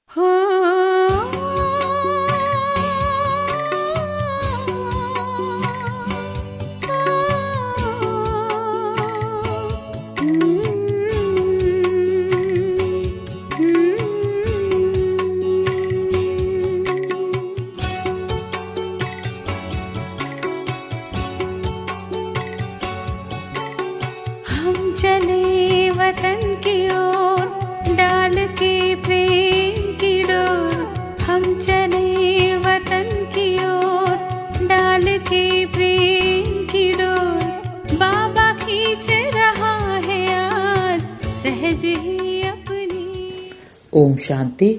हम चले वतन की ओर डाल के प्रेम की डोर। हम चले वतन की ओर डाल के प्रेम की डोर। बाबा खींच रहा है आज सहज ही अपनी। ஓம் சாந்தி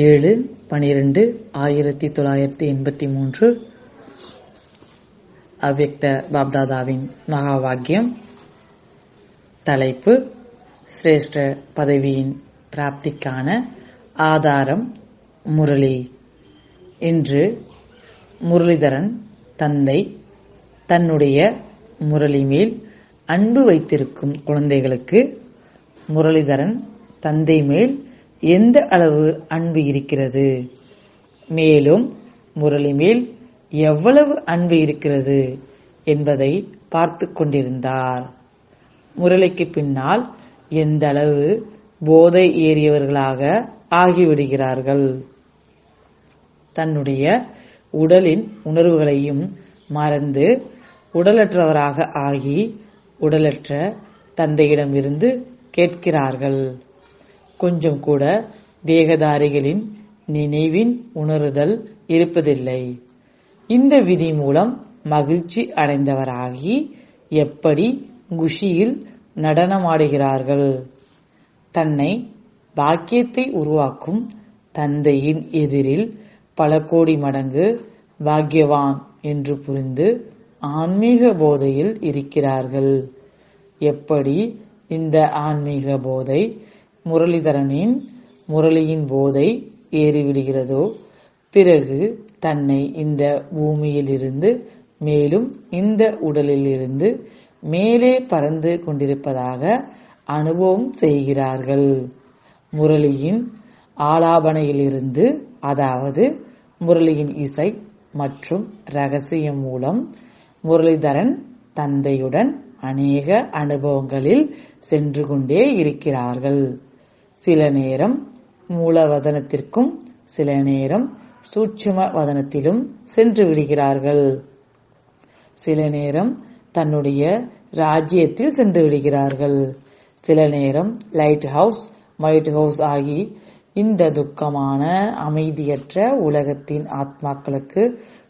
7/12/1983 அவ்யக்த பாப்தாதாவின் மகாவாக்கியம். தலைப்பு: சிரேஷ்ட பதவியின் பிராப்திக்கான ஆதாரம் முரளி. இன்று முரளிதரன் தந்தை தன்னுடைய முரளி மேல் அன்பு வைத்திருக்கும் குழந்தைகளுக்கு முரளிதரன் தந்தை மேல் எந்த அளவு அன்பு இருக்கிறது, மேலும் முரளி மேல் எவ்வளவு அன்பு இருக்கிறது என்பதை பார்த்து கொண்டிருந்தார். முரளிக்கு பின்னால் எந்த அளவு போதை ஏறியவர்களாக ஆகிவிடுகிறார்கள். தன்னுடைய உடலின் உணர்வுகளையும் மறந்து உடலற்றவராக ஆகி உடலற்ற தந்தையிடமிருந்து கேட்கிறார்கள். கொஞ்சம் கூட தேகதாரிகளின் நினைவின் உணருதல் இருப்பதில்லை. இந்த விதி மூலம் மகிழ்ச்சி அடைந்தவராகி எப்படி குஷியில் நடனமாடுகிறார்கள். தன்னை பாக்கியத்தை உருவாக்கும் தந்தையின் எதிரில் பல கோடி மடங்கு பாக்கியவான் என்று புரிந்து ஆன்மீக போதையில் இருக்கிறார்கள். எப்படி இந்த ஆன்மீக போதை முரளிதரனின் முரளியின் போதை ஏறிவிடுகிறதோ, பிறகு தன்னை இந்த பூமியில் இருந்து மேலும் இந்த உடலில் இருந்து மேலே பறந்து கொண்டிருப்பதாக அனுபவம் செய்கிறார்கள். முரளியின் ஆலாபனையிலிருந்து, அதாவது முரளியின் இசை மற்றும் ரகசியம் மூலம் முரளிதரன் தந்தையுடன் அநேக அனுபவங்களில் சென்று கொண்டே இருக்கிறார்கள். சில நேரம் மூலவதனத்திற்கும் சில நேரம் சூட்சும வதனத்திலும் சென்று விடுகிறார்கள். சில நேரம் தன்னுடைய ராஜ்யத்தில் சென்று விடுகிறார்கள். சில நேரம் லைட் ஹவுஸ், ஒயிட் ஹவுஸ் ஆகி இந்த துக்கமான அமைதியற்ற உலகத்தின் ஆத்மாக்களுக்கு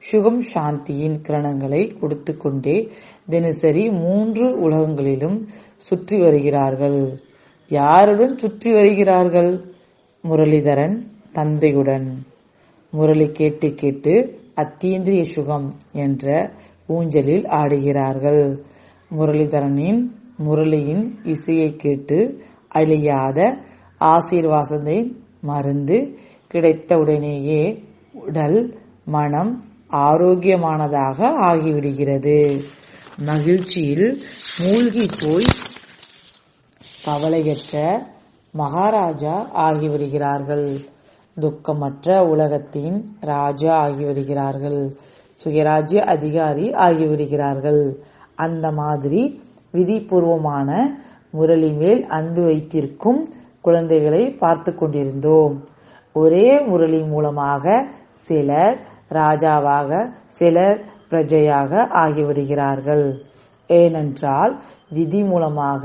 சுகம் சாந்தியின் கிரணங்களை கொடுத்து கொண்டே தினசரி 3 உலகங்களிலும் சுற்றி வருகிறார்கள். யாருடன் சுற்றி வருகிறார்கள்? முரளிதரன் தந்தையுடன். முரளி கேட்டு கேட்டு அத்தீந்திரிய சுகம் என்ற ஊஞ்சலில் ஆடுகிறார்கள். முரளிதரனின் முரளியின் இசையை கேட்டு அழியாத ஆசீர்வாதத்தை மருந்து கிடைத்தவுடனேயே உடல் மனம் ஆரோக்கியமானதாக ஆகிவிடுகிறது. மகிழ்ச்சியில் மூழ்கி போய் கவலையற்ற மகாராஜா ஆகிவிடுகிறார்கள். துக்கமற்ற உலகத்தின் ராஜா ஆகிவிடுகிறார்கள். சுயராஜ்ய அதிகாரி ஆகிவிடுகிறார்கள். அந்த மாதிரி விதிபூர்வமான முரளி மேல் அன்பு வைத்திருக்கும் குழந்தைகளை பார்த்து கொண்டிருந்தோம். ஒரே முரளி மூலமாக சிலர் ராஜாவாக சிலர் பிரஜையாக ஆகிவிடுகிறார்கள். ஏனென்றால் விதி மூலமாக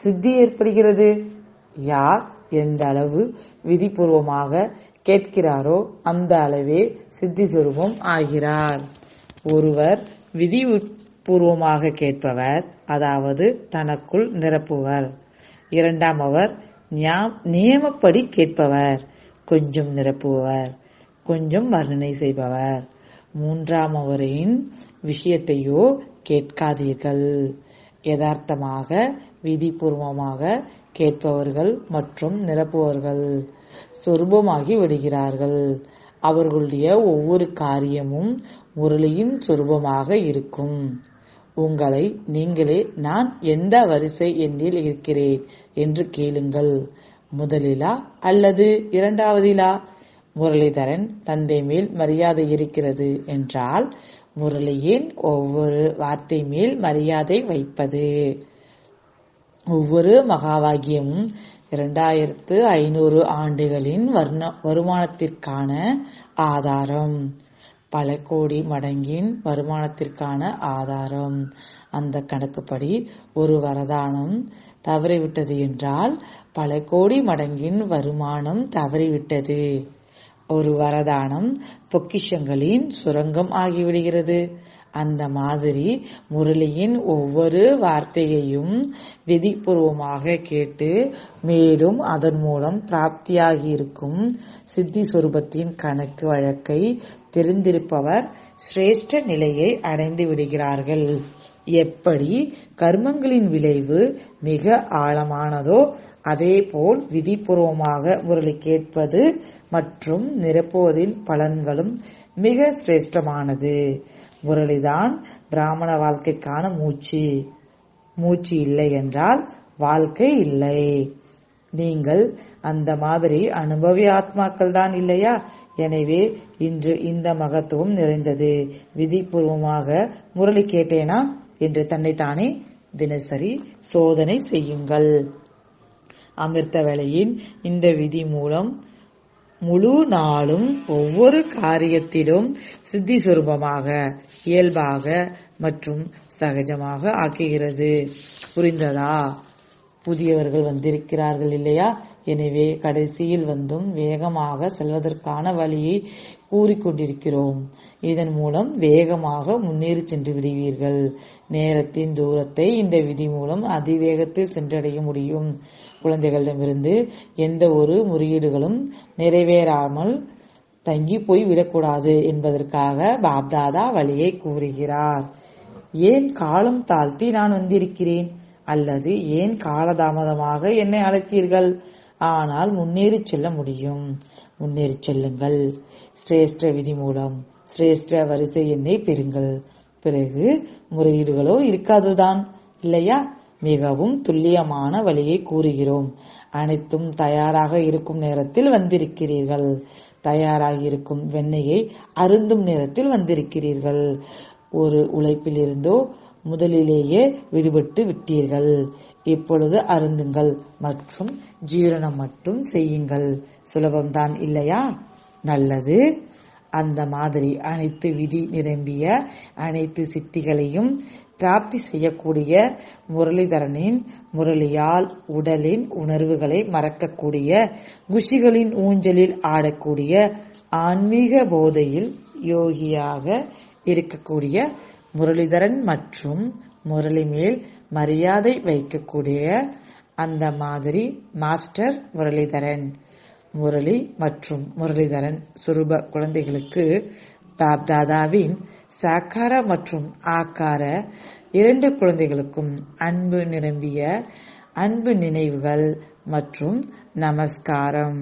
சித்தி ஏற்படுகிறது. யார் எந்த அளவு விதிபூர்வமாக கேட்கிறாரோ அந்த அளவே சித்தி சுரூபம் ஆகிறார். ஒருவர் விதி பூர்வமாக கேட்பவர், அதாவது தனக்குள் நிரப்புவர். இரண்டாமவர் நியமப்படி கேட்பவர், கொஞ்சம் நிரப்புபவர், கொஞ்சம் வர்ணனை செய்பவர். மூன்றாமவரின் விஷயத்தையோ கேட்காதீர்கள். யதார்த்தமாக விதிபூர்வமாக கேட்பவர்கள் மற்றும் நிரப்புவர்கள் சொரூபமாகி விடுகிறார்கள். அவர்களுடைய ஒவ்வொரு காரியமும் முரளியின் சொரூபமாக இருக்கும். உங்களை நீங்களே நான் எந்த வரிசை எண்ணில் இருக்கிறேன் என்று கேளுங்கள். முதலிலா அல்லது இரண்டாவதிலா? முரளிதரன்: தந்தை மேல் மரியாதை இருக்கிறது என்றால் முரளியின் ஒவ்வொரு வார்த்தை மேல் மரியாதை வைப்பது. ஒவ்வொரு மகாவாக்கியமும் 2500 ஆண்டுகளின் வருமானத்திற்கான ஆதாரம். பல கோடி மடங்கின் வருமானத்திற்கான ஆதாரம். அந்த கணக்குப்படி ஒரு வரதானம் தவறிவிட்டது என்றால் பல கோடி மடங்கின் வருமானம் தவறிவிட்டது. ஒரு வரதானம் பொக்கிஷங்களின் சுரங்கம் ஆகிவிடுகிறது. அந்த மாதிரி முரளியின் ஒவ்வொரு வார்த்தையையும் விதிபூர்வமாக கேட்டு மேலும் அதன் மூலம் பிராப்தியாகியிருக்கும் சித்தி சொரூபத்தின் கணக்கு வழக்கை தெரிந்திருப்பவர் சிரேஷ்ட நிலையை அடைந்து விடுகிறார்கள். எப்படி கர்மங்களின் விளைவு மிக ஆழமானதோ அதேபோல் விதிபூர்வமாக முரளி கேட்பது மற்றும் நிரப்புவதின் பலன்களும் மிக சிரேஷ்டமானது. முரளிதான் பிராமண வாழ்க்கைக்கான மூச்சு. மூச்சு இல்லை என்றால் வாழ்க்கை இல்லை. நீங்கள் அந்த மாதிரி அனுபவி ஆத்மாக்கள் தான் இல்லையா? எனவே இன்று இந்த மகத்துவம் நிறைந்தது. விதிபூர்வமாக முரளி கேட்டேனா என்று தன்னைத்தானே தினசரி சோதனை செய்யுங்கள். அமிர்த வேளையின் இந்த விதி மூலம் முழு நாளும் ஒவ்வொரு காரியத்திலும் சித்தி சுரூபமாக, இயல்பாக மற்றும் சகஜமாக ஆக்குகிறது. புரிந்ததா? புதியவர்கள் வந்திருக்கிறார்கள் இல்லையா? எனவே கடைசியில் வந்தும் வேகமாக செல்வதற்கான வழியை கூறிக்கொண்டிருக்கிறோம். இதன் மூலம் வேகமாக முன்னேறி சென்று விடுவீர்கள். நேரத்தின் தூரத்தை இந்த விதி மூலம் அதிவேகத்தில் சென்றடைய முடியும். குழந்தைகளிடமிருந்து எந்த ஒரு முறையீடுகளும் நிறைவேறாமல் தங்கி போய் விடக்கூடாது என்பதற்காக பாப்தாதா வழியை கூறுகிறார். ஏன் காலம் தாழ்த்தி நான் வந்திருக்கிறேன்? அல்லது ஏன் காலதாமதமாக என்னை அழைத்தீர்கள்? ஆனால் முன்னேறி செல்ல முடியும். முன்னேறி செல்லுங்கள். சிரேஷ்ட விதி மூலம் சிரேஷ்ட வரிசை எண்ணை பெறுங்கள். பிறகு முறையீடுகளோ இருக்காதுதான் இல்லையா? மிகவும் துல்லியமான வழியை கூறுகிறோம். அனைத்தும் தயாராக இருக்கும் நேரத்தில் வந்திருக்கிறீர்கள். தயாராகி இருக்கும் வெண்ணெயை அருந்தும் நேரத்தில் வந்திருக்கிறீர்கள். ஒரு உழைப்பிலிருந்தோ முதலிலேயே விடுபட்டு விட்டீர்கள். இப்பொழுது அருந்துங்கள் மற்றும் ஜீரணம் மட்டும் செய்யுங்கள். சுலபம்தான் இல்லையா? நல்லது. அந்த மாதிரி அனைத்து விதி நிரம்பிய அனைத்து சித்திகளையும் பிராப்தி செய்யக்கூடிய முரளிதரனின் முரளியால் உடலின் உணர்வுகளை மறக்கக்கூடிய, குஷிகளின் ஊஞ்சலில் ஆடக்கூடிய, ஆன்மீக போதையில் யோகியாக இருக்கக்கூடிய முரளிதரன் மற்றும் முரளி மேல் மரியாதை வைக்கக்கூடிய அந்த மாதிரி மாஸ்டர் முரளிதரன். முரளி மற்றும் முரளிதரன் சுரூப குழந்தைகளுக்கு பாப்தாதாவின் சாக்கார மற்றும் ஆக்கார இரண்டு குழந்தைகளுக்கும் அன்பு நிரம்பிய அன்பு நினைவுகள் மற்றும் நமஸ்காரம்.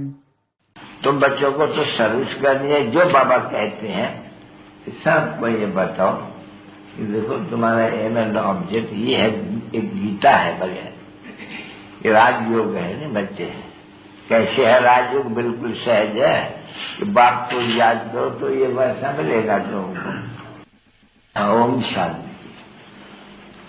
तुम बच्चों को तो सर्विस करनी है, जो बाबा कहते हैं सबको ये बताओ कि देखो तुम्हारा एम एंड ऑब्जेक्ट ये है, एक गीता है बगैर, ये राजयोग है नहीं बच्चे। कैसे है राजयोग? बिल्कुल सहज है कि बाप को याद करो तो ये वैसा मिलेगा तुमको। ओम शांति।